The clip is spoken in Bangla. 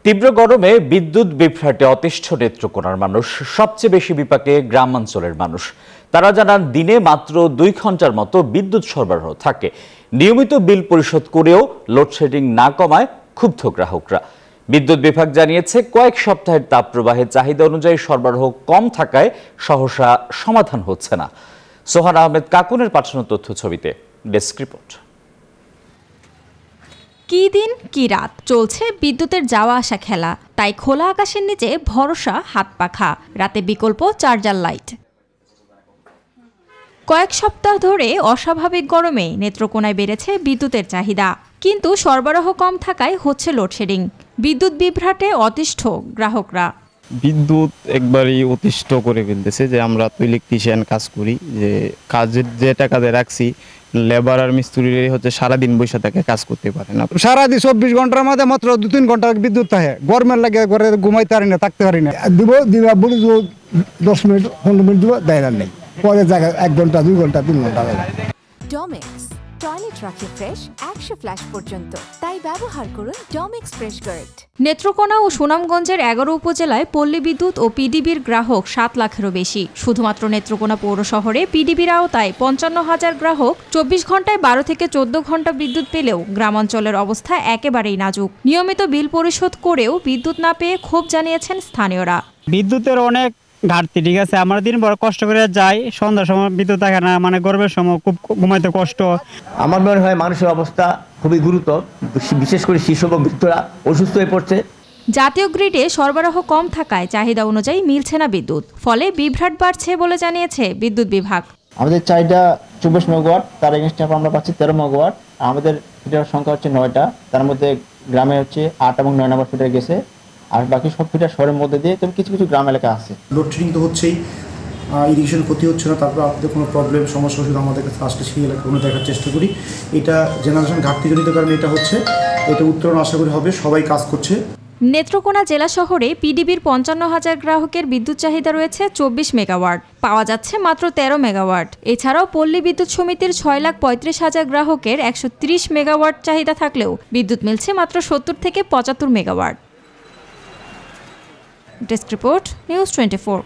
তীব্র গরমে বিদ্যুৎ বিভ্রাটে অতিষ্ঠ নেত্রকোনার মানুষ। সবচেয়ে বেশি বিপাকে গ্রামাঞ্চলের মানুষ। তারা জানান দিনে মাত্র 2 ঘন্টার মতো বিদ্যুৎ সরবরাহ থাকে। নিয়মিত বিল পরিশোধ করেও লোডশেডিং না কমায় ক্ষুব্ধ গ্রাহকরা। বিদ্যুৎ বিভাগ জানিয়েছে কয়েক সপ্তাহের তাপপ্রবাহের চাহিদা অনুযায়ী সরবরাহ কম থাকায় সহসা সমাধান হচ্ছে না। সোহান আহমেদ কাকুনের পাঠানো তথ্য ছবিতে ডেস্ক রিপোর্ট। কি দিন কি রাত চলছে বিদ্যুতের যাওয়া আসা খেলা, তাই খোলা আকাশের নিচে ভরসা হাত পাখা, রাতে বিকল্প চার্জার লাইট। কয়েক সপ্তাহ ধরে অস্বাভাবিক গরমে নেত্রকোনায় বেড়েছে বিদ্যুতের চাহিদা, কিন্তু সরবরাহ কম থাকায় হচ্ছে লোডশেডিং। বিদ্যুৎ বিভ্রাটে অতিষ্ঠ গ্রাহকরা। বিদ্যুৎ একবারই অতিষ্ঠ করে ফেলতেছে যে আমরা তো ইলেকট্রিশিয়ান কাজ করি, যে কাজের যে টাকাতে রাখছি লেবার আর মিস্ত্রির হচ্ছে সারাদিন বসে থাকে, কাজ করতে পারে না। সারাদিন 24 ঘন্টার মধ্যে মাত্র 2-3 ঘন্টা বিদ্যুৎ থাকে। গরমের লাগে ঘরে ঘুমাইতে পারি না, থাকতে পারি না। দিবা বলি 10 মিনিট 15 মিনিট দিব, দেয় না নেই। পরে জায়গায় 1 ঘন্টা 2 ঘন্টা 3 ঘন্টা লাগে। ডমেক্স টয়লেট রাখে ফ্রেশ 100 ফ্ল্যাশ পর্যন্ত, তাই ব্যবহার করুন ডমেক্স ফ্রেশ গার্ড। নেত্রকোনা ও সুনামগঞ্জের 11 উপজেলায় পল্লী বিদ্যুৎ ও পিডিবির গ্রাহক 7 লাখেরও বেশি। শুধুমাত্র নেত্রকোনা পৌর শহরে পিডিবির আওতায় 55,000 গ্রাহক 24 ঘন্টায় 12 থেকে 14 ঘন্টা বিদ্যুৎ পেলেও গ্রামাঞ্চলের অবস্থা একেবারেই নাজুক। নিয়মিত বিল পরিশোধ করেও বিদ্যুৎ না পেয়ে ক্ষোভ জানিয়েছেন স্থানীয়রা। বিদ্যুতের অনেক ঘাটতি, ঠিক আছে। আমরা দিন ভর কষ্ট করে যাই, সন্ধ্যার সময় বিদ্যুৎ থাকে না, মানে গরমের সময় খুব ঘুমাইতে কষ্ট। আমার মনে হয় মানুষের অবস্থা খুবই গুরুতর, বিশেষ করে শিশু এবং বৃদ্ধরা অসুস্থ হয়ে পড়ছে। জাতীয় গ্রিডে সরবরাহ কম থাকায় চাহিদা অনুযায়ী মিলছে না বিদ্যুৎ, ফলে বিভ্রাট বাড়ছে বলে জানিয়েছে বিদ্যুৎ বিভাগ। আমাদের চাহিদা 24 মেগাওয়াট, তার এগেইনস্টে আমরা পাচ্ছি 13 মেগাওয়াট। আমাদের ফিটার সংখ্যা হচ্ছে 9টা, তার মধ্যে গ্রামে হচ্ছে 8 এবং 9 নম্বর ফিটার গেছে, আর বাকি সব ফিটার শহরের মধ্যে দিয়ে। তবে কিছু কিছু গ্রাম এলাকা আছে। লোডশেডিং তো হচ্ছেই, ইরিগেশন ক্ষতি হচ্ছে না, তারপর আপনাদের কোনো প্রবলেম সমস্যা শুধু আমাদেরকে ফার্স্টে সেই এলাকাগুলো দেখার চেষ্টা করি। এটা জেনারেশন ঘাটতিজনিত কারণে এটা হচ্ছে, এটা উত্তরণ আশা করি হবে, সবাই কাজ করছে। নেত্রকোনা জেলা শহরে পিডিবির 55,000 গ্রাহকের বিদ্যুৎ চাহিদা রয়েছে 24 মেগাওয়াট, পাওয়া যাচ্ছে মাত্র 13 মেগাওয়াট। এছাড়াও পল্লী বিদ্যুৎ সমিতির 6,35,000 গ্রাহকের 130 মেগাওয়াট চাহিদা থাকলেও বিদ্যুৎ মিলছে মাত্র 70 থেকে 75 মেগাওয়াট। Desk report, news 24।